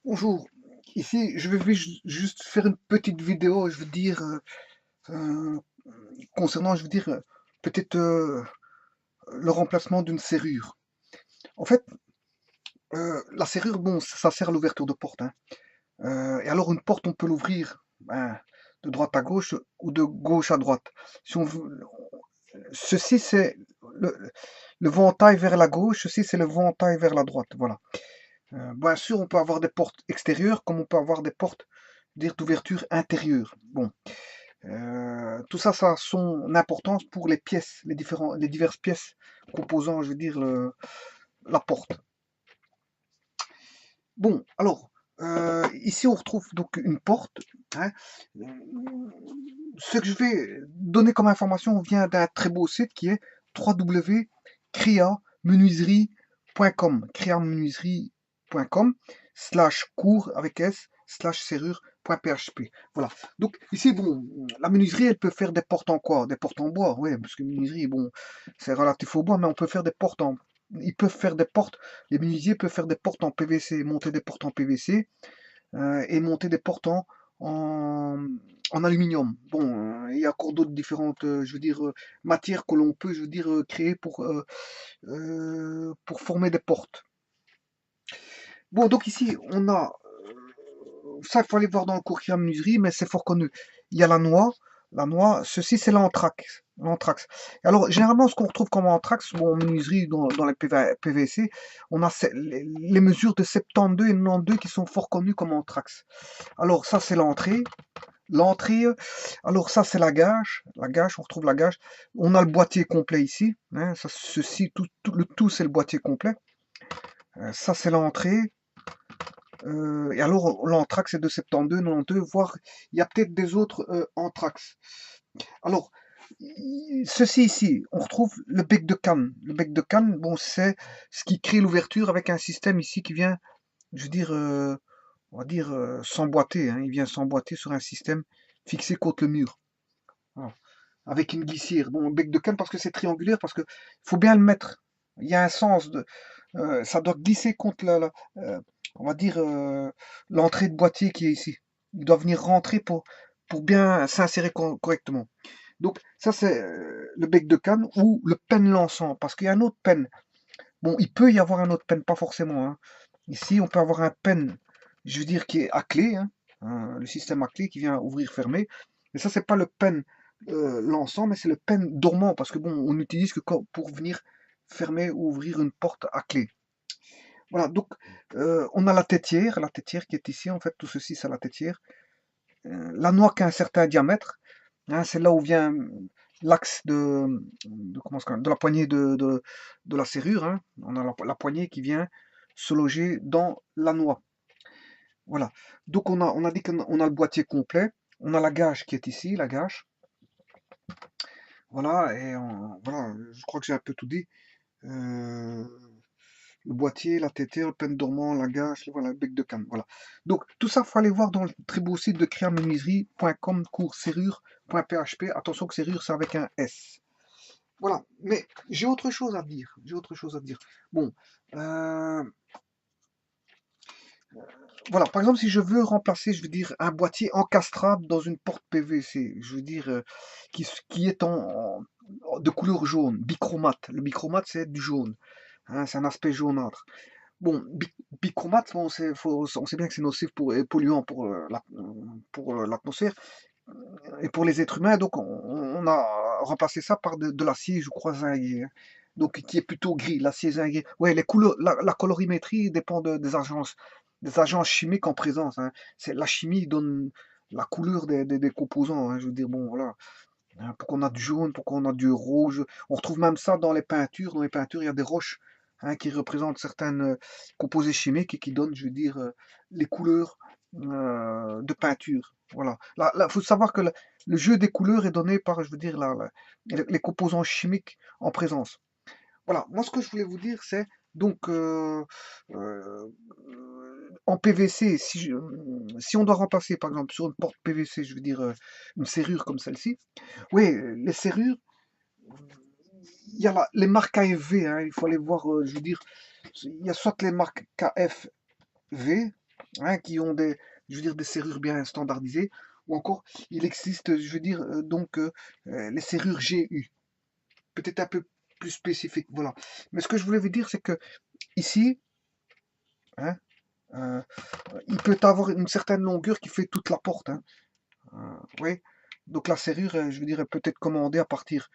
Bonjour, ici je vais juste faire une petite vidéo, je veux dire, euh, concernant, je veux dire, peut-être le remplacement d'une serrure. En fait, la serrure, bon, ça sert à l'ouverture de porte, hein. Et alors une porte, on peut l'ouvrir ben, de droite à gauche ou de gauche à droite. Si on veut, ceci c'est le, le ventail vers la gauche, ceci c'est le ventail vers la droite, voilà. Bien sûr, on peut avoir des portes extérieures comme on peut avoir des portes dire d'ouverture intérieure. Bon, tout ça, ça a son importance pour les pièces, les diverses pièces composant, je veux dire, la porte. Bon, alors, ici on retrouve donc une porte, hein. Ce que je vais donner comme information vient d'un très beau site qui est www.creamenuiserie.com, creamenuiserie.com /cours avec s serrure.php. Voilà. Donc ici, bon, la menuiserie, elle peut faire des portes en quoi? Des portes en bois, oui, parce que menuiserie, bon, c'est relatif au bois, mais on peut faire des portes en. Ils peuvent faire des portes, les menuisiers peuvent faire des portes en PVC, monter des portes en PVC, et monter des portes en, en aluminium. Bon, il y a encore d'autres différentes, je veux dire, matières que l'on peut, je veux dire, créer pour former des portes. Bon, donc ici, on a, ça, il faut aller voir dans le courrier à menuiserie, mais c'est fort connu. Il y a la noix. La noix, ceci, c'est l'anthrax. L'anthrax. Alors, généralement, ce qu'on retrouve comme anthrax, ou en menuiserie, dans les PVC, on a les mesures de 72 et 92 qui sont fort connues comme anthrax. Alors, ça, c'est l'entrée. L'entrée, alors ça, c'est la gage. La gage, on retrouve la gage. On a le boîtier complet ici, hein. Ça, ceci, le tout, c'est le boîtier complet. Ça, c'est l'entrée. Et alors, l'anthrax, c'est de 72, 92, voire il y a peut-être des autres anthrax. Alors, ceci ici, on retrouve le bec de canne. Le bec de canne, bon, c'est ce qui crée l'ouverture avec un système ici qui vient, je veux dire, on va dire, s'emboîter, hein. Il vient s'emboîter sur un système fixé contre le mur. Voilà. Avec une glissière. Bon, bec de canne parce que c'est triangulaire, parce que faut bien le mettre. Il y a un sens de, ça doit glisser contre on va dire, l'entrée de boîtier qui est ici. Il doit venir rentrer pour bien s'insérer correctement. Donc ça c'est le bec de canne ou le penne lançant, parce qu'il y a un autre penne. Bon, il peut y avoir un autre penne, pas forcément, hein. Ici, on peut avoir un penne, je veux dire, qui est à clé, hein, le système à clé qui vient ouvrir-fermer. Mais ça, c'est pas le penne lançant, mais c'est le penne dormant, parce que bon, on n'utilise que pour venir fermer ou ouvrir une porte à clé. Voilà, donc on a la têtière qui est ici, en fait, tout ceci, c'est la têtière. La noix qui a un certain diamètre, hein, c'est là où vient l'axe de la poignée de la serrure, hein. On a la poignée qui vient se loger dans la noix. Voilà. Donc on a dit qu'on a le boîtier complet. On a la gage qui est ici, la gage. Voilà, voilà, je crois que j'ai un peu tout dit. Euh, le boîtier, la tétée, le penne dormant, la gâche, voilà, le bec de canne. Voilà. Donc, tout ça, il faut aller voir dans le très beau site de creamenuiserie.com, cours serrure.php. Attention que serrure, c'est avec un S. Voilà. Mais j'ai autre chose à dire. J'ai autre chose à dire. Bon. euh, voilà. Par exemple, si je veux remplacer, je veux dire, un boîtier encastrable dans une porte PVC, je veux dire, qui est de couleur jaune, bichromate. Le bichromate, c'est du jaune, hein, c'est un aspect jaunâtre. Bon, bichromate, bon, on sait bien que c'est nocif et polluant pour l'atmosphère et pour les êtres humains. Donc, on a remplacé ça par de l'acier, je crois, zingué, hein. Donc, qui est plutôt gris, l'acier zingué. Ouais, les couleurs, la colorimétrie dépend des agents chimiques en présence, hein. C'est la chimie donne la couleur des composants, hein. Je veux dire, bon, voilà. Hein, pourquoi on a du jaune, pourquoi on a du rouge. On retrouve même ça dans les peintures. Dans les peintures, il y a des roches, hein, qui représentent certaines composés chimiques et qui donnent, je veux dire, les couleurs de peinture. Voilà. Là, il faut savoir que le jeu des couleurs est donné par, je veux dire, les composants chimiques en présence. Voilà. Moi, ce que je voulais vous dire, c'est donc euh, en PVC, si on doit remplacer, par exemple, sur une porte PVC, je veux dire, une serrure comme celle-ci, oui, les serrures, il y a les marques KFV, hein, il faut aller voir, je veux dire, il y a soit les marques KFV, hein, qui ont des, je veux dire, des serrures bien standardisées, ou encore il existe, je veux dire, les serrures GU, peut-être un peu plus spécifiques, voilà. Mais ce que je voulais vous dire, c'est que ici, hein, euh, il peut avoir une certaine longueur qui fait toute la porte, hein. Oui. Donc la serrure, je veux dire, elle peut être commandée à partir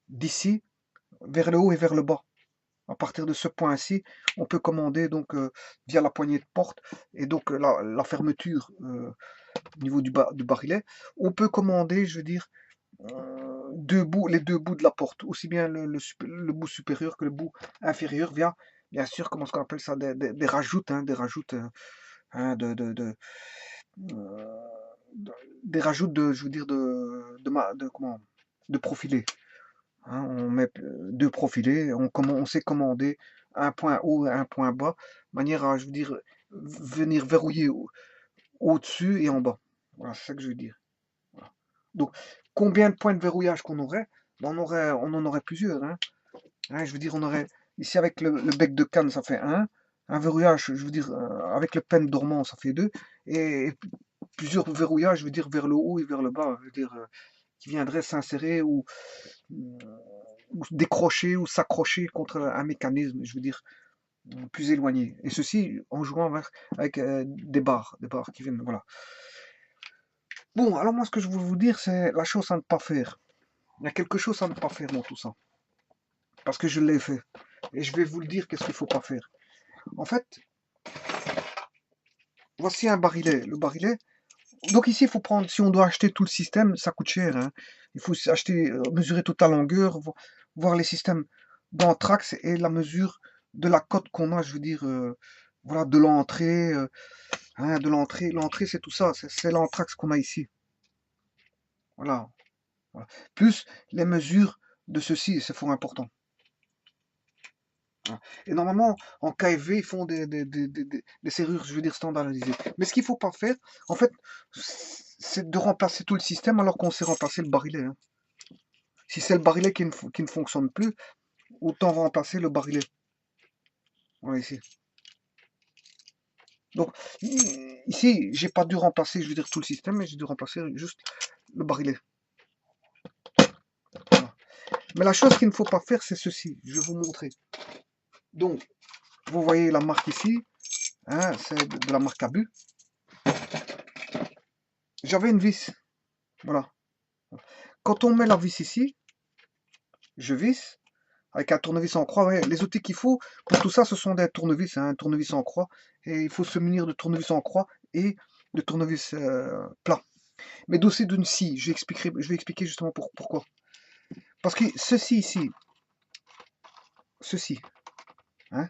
d'ici, vers le haut et vers le bas. À partir de ce point-ci, on peut commander donc via la poignée de porte et donc la fermeture au niveau du barillet. On peut commander, je veux dire, les deux bouts de la porte, aussi bien le bout supérieur que le bout inférieur, via, bien sûr, comment est-ce qu'on appelle ça, des rajoutes, hein, des rajoutes, hein, euh, des rajoutes de, je veux dire, comment, de profilés. Hein, on met deux profilés, on sait commander un point haut et un point bas, de manière à, je veux dire, venir verrouiller au-dessus et en bas. Voilà, c'est ça que je veux dire. Voilà. Donc, combien de points de verrouillage qu'on aurait? Ben, on en aurait plusieurs. Hein. Hein, je veux dire, on aurait, ici avec le bec de canne, ça fait un verrouillage, je veux dire, avec le pen dormant, ça fait deux, et plusieurs verrouillages, je veux dire, vers le haut et vers le bas, je veux dire, qui viendraient s'insérer ou décrocher ou s'accrocher contre un mécanisme, je veux dire, plus éloigné. Et ceci en jouant avec des barres qui viennent, voilà. Bon, alors moi ce que je veux vous dire, c'est la chose à ne pas faire. Il y a quelque chose à ne pas faire dans tout ça. Parce que je l'ai fait. Et je vais vous le dire qu'est-ce qu'il ne faut pas faire. En fait, voici un barillet. Le barillet. Donc ici, il faut prendre, si on doit acheter tout le système, ça coûte cher. Hein. Il faut acheter, mesurer toute la longueur, voir les systèmes d'anthrax et la mesure de la cote qu'on a, je veux dire, voilà, de l'entrée. Hein, de l'entrée. L'entrée, c'est tout ça. C'est l'anthrax qu'on a ici. Voilà, voilà. Plus les mesures de ceci, c'est fort important. Voilà. Et normalement, en KFV, ils font des serrures, je veux dire, standardisées. Mais ce qu'il ne faut pas faire, en fait, c'est de remplacer tout le système alors qu'on sait remplacer le barillet. Hein. Si c'est le barillet qui ne fonctionne plus, autant remplacer le barillet. Voilà, ici. Donc, ici, j'ai pas dû remplacer, je veux dire, tout le système, mais j'ai dû remplacer juste le barillet. Voilà. Mais la chose qu'il ne faut pas faire, c'est ceci. Je vais vous montrer. Donc, vous voyez la marque ici, hein, c'est de la marque Abu. J'avais une vis, voilà. Quand on met la vis ici, je visse avec un tournevis en croix. Ouais, les outils qu'il faut pour tout ça, ce sont des tournevis, hein, un tournevis en croix. Et il faut se munir de tournevis en croix et de tournevis plat. Mais d'aussi d'une scie, je vais expliquer justement pourquoi. Parce que ceci ici, ceci, hein,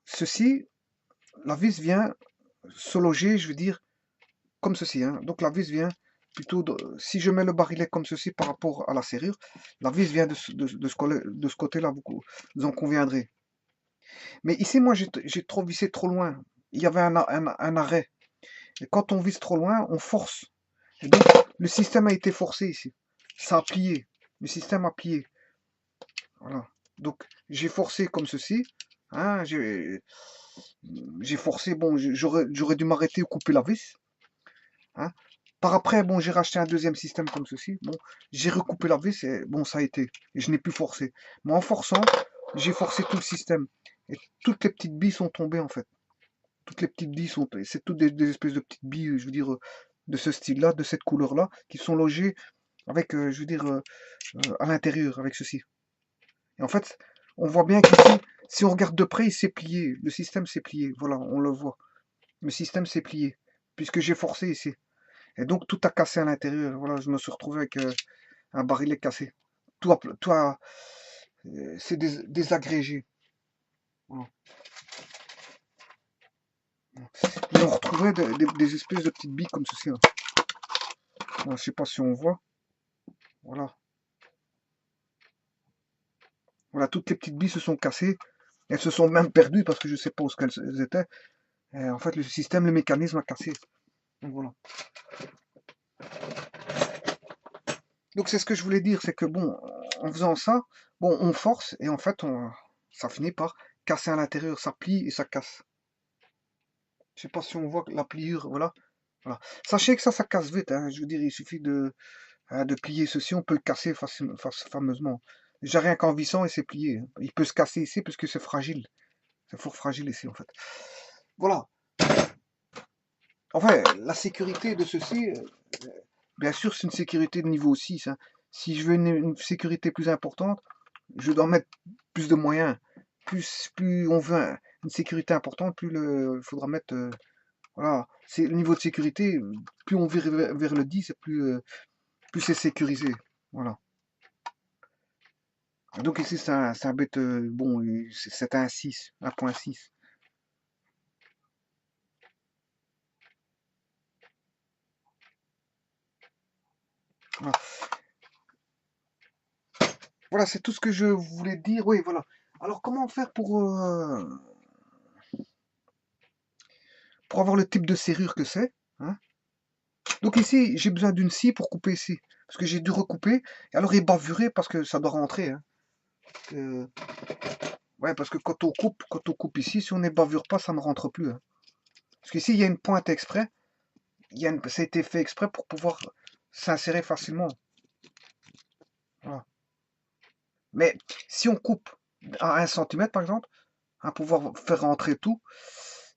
ceci, la vis vient se loger, je veux dire, comme ceci. Hein. Donc la vis vient plutôt, si je mets le barillet comme ceci par rapport à la serrure, la vis vient de ce côté-là, vous en conviendrez. Mais ici, moi, j'ai trop vissé trop loin. Il y avait un arrêt. Et quand on visse trop loin, on force. Et donc, le système a été forcé ici. Ça a plié. Le système a plié. Voilà. Donc, j'ai forcé comme ceci. Hein, j'ai forcé. Bon, j'aurais dû m'arrêter ou couper la vis. Hein. Par après, bon, j'ai racheté un deuxième système comme ceci. Bon, j'ai recoupé la vis et bon, ça a été. Et je n'ai plus forcé. Mais en forçant, j'ai forcé tout le système. Et toutes les petites billes sont tombées en fait. Toutes les petites billes sont. C'est toutes des espèces de petites billes, je veux dire, de ce style-là, de cette couleur-là, qui sont logées avec, je veux dire, à l'intérieur, avec ceci. Et en fait, on voit bien qu'ici, si on regarde de près, il s'est plié. Le système s'est plié. Voilà, on le voit. Le système s'est plié. Puisque j'ai forcé ici. Et donc tout a cassé à l'intérieur. Voilà, je me suis retrouvé avec un barillet cassé. C'est désagrégé. Voilà. Et on retrouvait des espèces de petites billes comme ceci. Là. Voilà, je sais pas si on voit. Voilà. Voilà, toutes les petites billes se sont cassées. Elles se sont même perdues parce que je ne sais pas où elles étaient. Et en fait, le système, le mécanisme a cassé. Donc voilà. Donc c'est ce que je voulais dire, c'est que bon, en faisant ça, bon, on force et en fait, ça finit par casser à l'intérieur, ça plie et ça casse. Je sais pas si on voit la pliure, voilà. Voilà. Sachez que ça casse vite, hein. Je veux dire, il suffit de plier ceci, on peut le casser fameusement. Déjà rien qu'en vissant, et c'est plié, hein. Il peut se casser ici parce que c'est fragile. C'est fort fragile ici, en fait. Voilà. Enfin, la sécurité de ceci, bien sûr, c'est une sécurité de niveau 6, hein. Si je veux une sécurité plus importante, je dois mettre plus de moyens. Plus on veut une sécurité importante, plus il faudra mettre. Voilà. C'est le niveau de sécurité, plus on va vers le 10, plus c'est sécurisé. Voilà. Donc ici, c'est un bête. Bon, c'est un 6, 1.6. Voilà, voilà, c'est tout ce que je voulais dire. Oui, voilà. Alors, comment faire pour avoir le type de serrure que c'est, hein? Donc ici, j'ai besoin d'une scie pour couper ici. Parce que j'ai dû recouper. Et alors, il est bavuré parce que ça doit rentrer, hein. Euh, ouais, parce que quand on coupe ici, si on ne bavure pas, ça ne rentre plus, hein. Parce qu'ici, il y a une pointe exprès. Ça a été fait exprès pour pouvoir s'insérer facilement. Voilà. Mais si on coupe à 1 centimètre, par exemple, à pouvoir faire rentrer tout,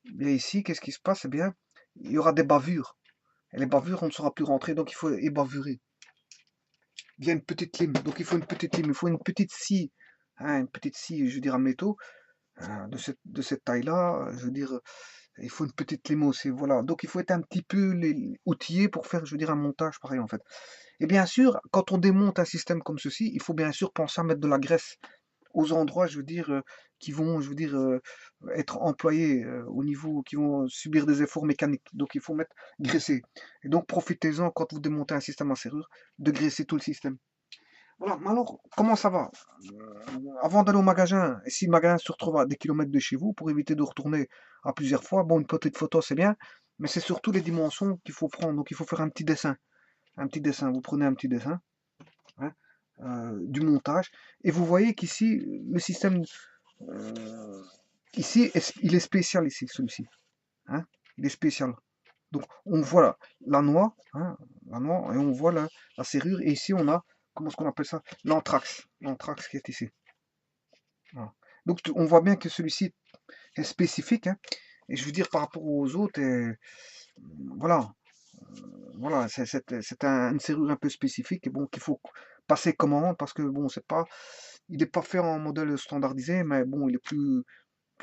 bien ici, qu'est-ce qui se passe? Eh bien, il y aura des bavures. Et les bavures, on ne saura plus rentrer, donc il faut ébavurer. Il y a une petite lime, donc il faut une petite lime, il faut une petite scie, hein, une petite scie, je veux dire, en métaux, de cette taille-là, je veux dire, il faut une petite lime aussi, voilà. Donc il faut être un petit peu outillé pour faire, je veux dire, un montage pareil, en fait. Et bien sûr, quand on démonte un système comme ceci, il faut bien sûr penser à mettre de la graisse aux endroits, je veux dire, qui vont, je veux dire, être employés au niveau, qui vont subir des efforts mécaniques. Donc il faut mettre graisser. Et donc profitez-en quand vous démontez un système à serrure, de graisser tout le système. Voilà, mais alors, comment ça va? Avant d'aller au magasin, et si le magasin se retrouve à des kilomètres de chez vous, pour éviter de retourner à plusieurs fois, bon, une petite photo c'est bien, mais c'est surtout les dimensions qu'il faut prendre. Donc il faut faire un petit dessin. Un petit dessin, vous prenez un petit dessin, hein, du montage, et vous voyez qu'ici, le système euh, ici, il est spécial ici, celui-ci, hein, il est spécial. Donc on voit la noix, hein, la noix, et on voit la serrure, et ici on a, comment est-ce qu'on appelle ça? L'anthrax qui est ici. Voilà. Donc on voit bien que celui-ci est spécifique, hein, et je veux dire par rapport aux autres, voilà, voilà, une serrure un peu spécifique, et bon, qu'il faut passer commande, parce que bon, il n'est pas fait en modèle standardisé, mais bon, il est plus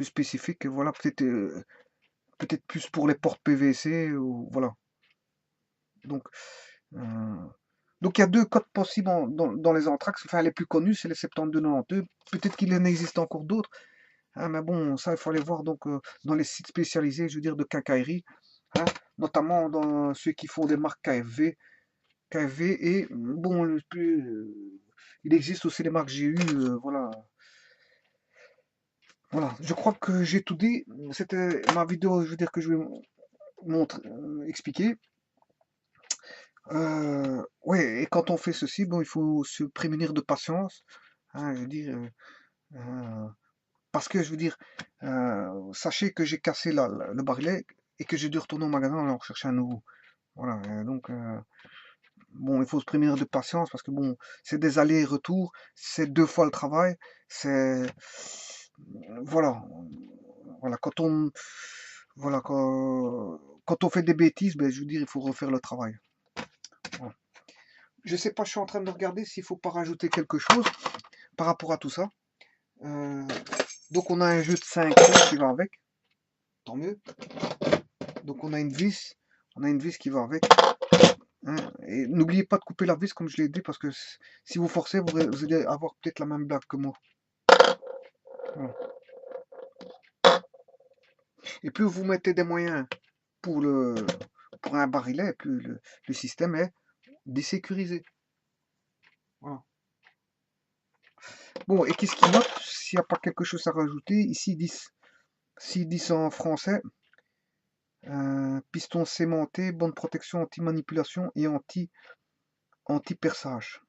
spécifique, et voilà, peut-être plus pour les portes PVC, ou voilà. Donc, euh, donc il y a deux codes possibles dans les anthrax. Enfin, les plus connus, c'est les 7292. Peut-être qu'il en existe encore d'autres, hein, mais bon, ça, il faut aller voir donc dans les sites spécialisés, je veux dire, de quincaillerie, hein, notamment dans ceux qui font des marques KFV et bon, il existe aussi les marques GU, voilà. Voilà, je crois que j'ai tout dit. C'était ma vidéo, je veux dire, que je vais expliquer. Ouais, et quand on fait ceci, bon, il faut se prémunir de patience, hein, je veux dire, parce que je veux dire, sachez que j'ai cassé le barillet et que j'ai dû retourner au magasin et en rechercher un nouveau. Voilà, donc bon, il faut se prémunir de patience parce que bon, c'est des allers-retours, c'est 2 fois le travail, c'est voilà, voilà, voilà, quand on fait des bêtises, ben, je veux dire, il faut refaire le travail. Voilà. Je sais pas, je suis en train de regarder s'il faut pas rajouter quelque chose par rapport à tout ça. Euh, donc on a un jeu de 5 roues qui va avec, tant mieux. Donc on a une vis qui va avec, hein. Et n'oubliez pas de couper la vis comme je l'ai dit parce que si vous forcez, vous allez avoir peut-être la même blague que moi. Voilà. Et plus vous mettez des moyens pour pour un barillet, plus le système est désécurisé. Voilà. Bon, et qu'est-ce qu'il note s'il n'y a pas quelque chose à rajouter? Ici, 10. Si 10 en français, piston sémenté, bonne protection anti-manipulation et anti-perçage.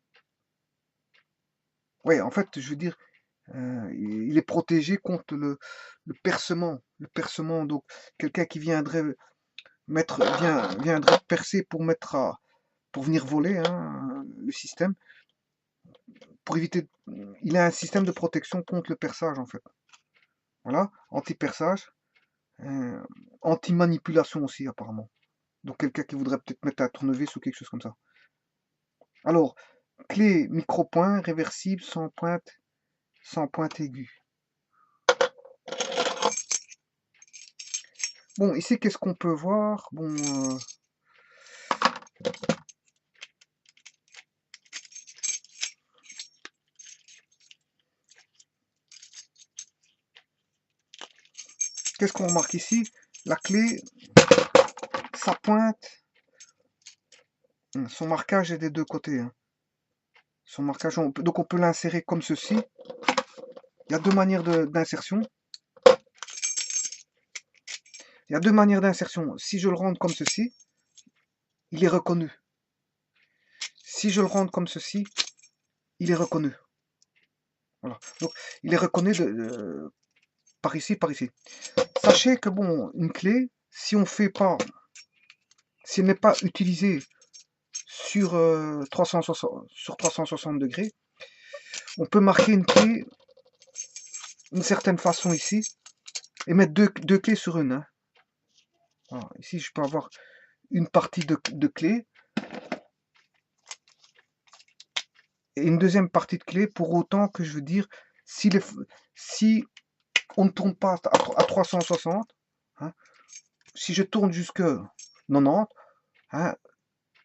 Ouais, en fait, je veux dire, Il est protégé contre le percement. Le percement, donc quelqu'un qui viendrait viendrait percer pour pour venir voler, hein, le système, pour éviter. Il a un système de protection contre le perçage en fait. Voilà, anti-perçage, euh, anti-manipulation aussi apparemment. Donc quelqu'un qui voudrait peut-être mettre un tournevis ou quelque chose comme ça. Alors, clé micro-point, réversible, sans pointe aiguë. Bon, ici, qu'est-ce qu'on peut voir? Bon, qu'est-ce qu'on remarque ici? La clé, sa pointe, son marquage est des deux côtés, hein. Son marquage, donc on peut l'insérer comme ceci. Il y a deux manières d'insertion. Il y a deux manières d'insertion. Si je le rentre comme ceci, il est reconnu. Si je le rentre comme ceci, il est reconnu. Voilà. Donc, il est reconnu par ici, par ici. Sachez que bon, une clé, si on fait pas, si elle n'est pas utilisée sur 360 degrés, on peut marquer une clé d'une certaine façon ici et mettre deux clés sur une, hein. Voilà. Ici, je peux avoir une partie de clé et une deuxième partie de clé pour autant que je veux dire, si on ne tourne pas à 360, hein, si je tourne jusque 90, hein,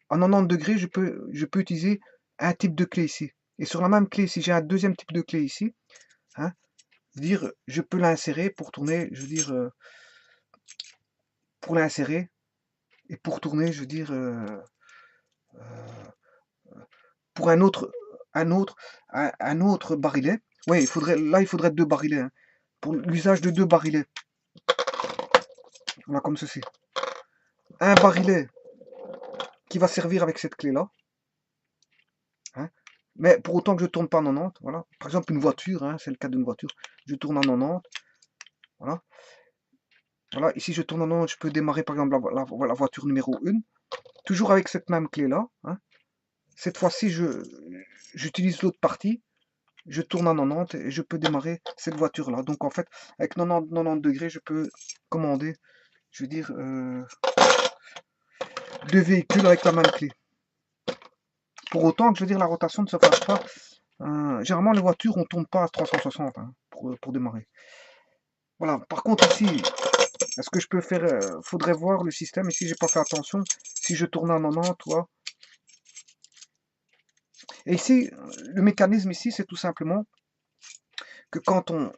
à 90 degrés, je peux utiliser un type de clé ici. Et sur la même clé, si j'ai un deuxième type de clé ici, hein, je peux l'insérer pour tourner, je veux dire, pour l'insérer et pour tourner, je veux dire, pour un autre barillet. Ouais, là, il faudrait deux barillets, hein, pour l'usage de deux barillets. Voilà, comme ceci. Un barillet qui va servir avec cette clé-là, hein, mais pour autant que je tourne pas en 90, voilà. Par exemple, une voiture, hein, c'est le cas d'une voiture, je tourne en 90, voilà. Voilà, ici je tourne en 90, je peux démarrer par exemple la voiture numéro 1, toujours avec cette même clé-là, hein. Cette fois-ci, j'utilise l'autre partie, je tourne en 90 et je peux démarrer cette voiture-là. Donc en fait, avec 90 degrés, je peux commander, je veux dire, deux véhicules avec la même clé. Pour autant que, je veux dire, la rotation ne se fasse pas. Généralement, les voitures, on ne tourne pas à 360, hein, pour démarrer. Voilà. Par contre, ici, est-ce que je peux faire... faudrait voir le système. Ici, j'ai pas fait attention. Si je tourne à 90, toi. Et ici, le mécanisme ici, c'est tout simplement que quand on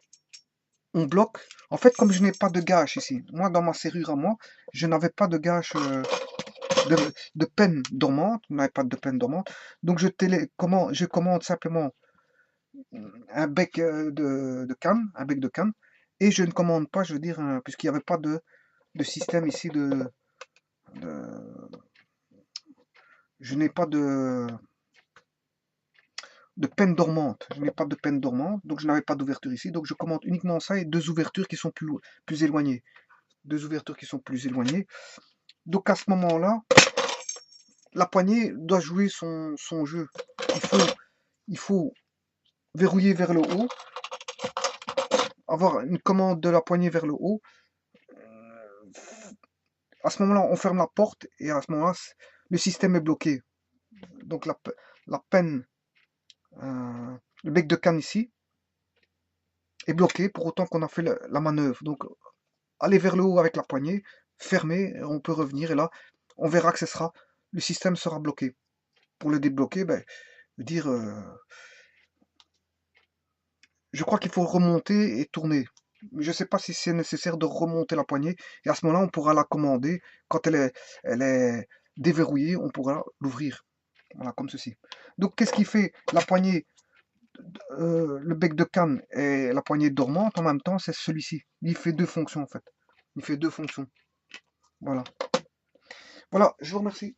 bloque, en fait, comme je n'ai pas de gâche ici, moi, dans ma serrure à moi, je n'avais pas de gâche de peine dormante, je n'avais pas de peine dormante, donc je commande simplement un bec de canne, et je ne commande pas, je veux dire, puisqu'il n'y avait pas de système ici de- je n'ai pas de peine dormante. Je n'ai pas de peine dormante, donc je n'avais pas d'ouverture ici. Donc je commande uniquement ça et deux ouvertures qui sont plus éloignées. Deux ouvertures qui sont plus éloignées. Donc à ce moment-là, la poignée doit jouer son jeu. Il faut verrouiller vers le haut, avoir une commande de la poignée vers le haut. À ce moment-là, on ferme la porte et à ce moment-là, le système est bloqué. Donc la peine, le bec de canne ici, est bloqué pour autant qu'on a fait la manœuvre. Donc aller vers le haut avec la poignée, fermer, on peut revenir et là, on verra que le système sera bloqué. Pour le débloquer, ben, dire, je crois qu'il faut remonter et tourner. Je ne sais pas si c'est nécessaire de remonter la poignée et à ce moment-là, on pourra la commander. Quand elle est déverrouillée, on pourra l'ouvrir. Voilà, comme ceci. Donc, qu'est-ce qui fait la poignée, le bec de canne et la poignée dormante en même temps? C'est celui-ci. Il fait deux fonctions en fait. Il fait deux fonctions. Voilà. Voilà, je vous remercie.